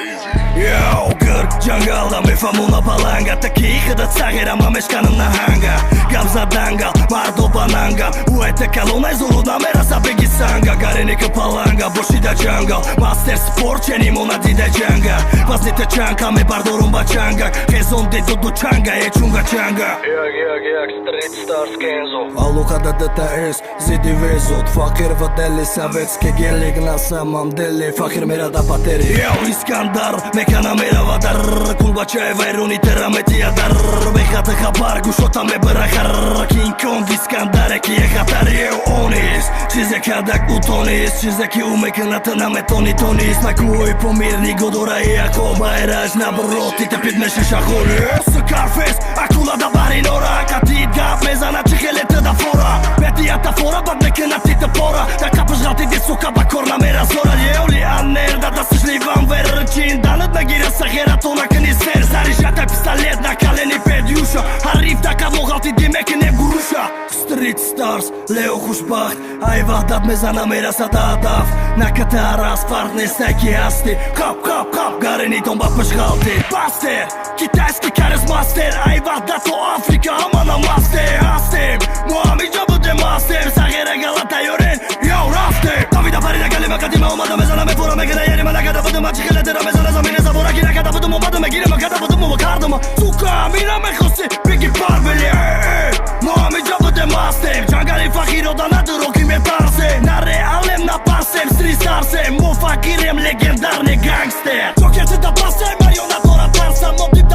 Yo, gr, jungle, my famuna palanga Takich da cahera, ma mieszkanam na hanga Gamza dangal, mardo bananga Uete kalona zulu namera sabegi sanga Garenika palanga, boshida jungle Master sport, çenim ona dide janga Paznite čanka, me bardorum bačanga Hezon de dudu čanga, e čunga čanga Jak, Street Stars Kenzo. Aluka da DTS, zidi vezot Fakir vădeli, savetski gelik Na samam deli, fakir mera da pateri Yo, Iskandar, mekana mera vadar Kulbačeva i runitera me tijadar Behate habar, gušota me bırahar King Kong, Iskandar, ki je hatar Yo, onis, čize kadak utonis Čize ki umeknata na me tonis Na kuj pomirni godora i akoba E raž na broti, te pit me shashaholi Scarface, akula da barin ora Katit gaf me zana qikhelet da fora Beti ata fora, bad me këna ti të pora Da ka përshgati di suka bakor na mera zora Ljevli aner, da sish livan verë Qin danët me gjire sa hera tona këni ser Sari shate pistalet na kaleni ped jusha Harif da ka vogati di me këne gurusha Street Stars, Leo Khushbaht Aj vahdat me zana mera sa ta adaf Na këtë aras partner se ki asti Kap, gareni ton ba përshgati Pastor, kitajski karizmaster Aj vahdat o Afrika ama na master Hastim, muami gjabë dhe master Sa ghere galata joren, yo raftim Ta vida parina kalima kadima umada me zana me fora Me gëna jeri me laka da vëdëm a qikheletera Me zana zamine sa vora kina kada vëdëm o badëm Me gire me kada vëdëm o kardëm Suka mina me khosi, piki parveli Muami gjabë dhe master Gjangari fakiro da na të rokim e tarsem Na realem na pasem, Street Starsem Mo fakirem legendar ne gangster Qokje që ta pasem, marionadora tarsa Mobdi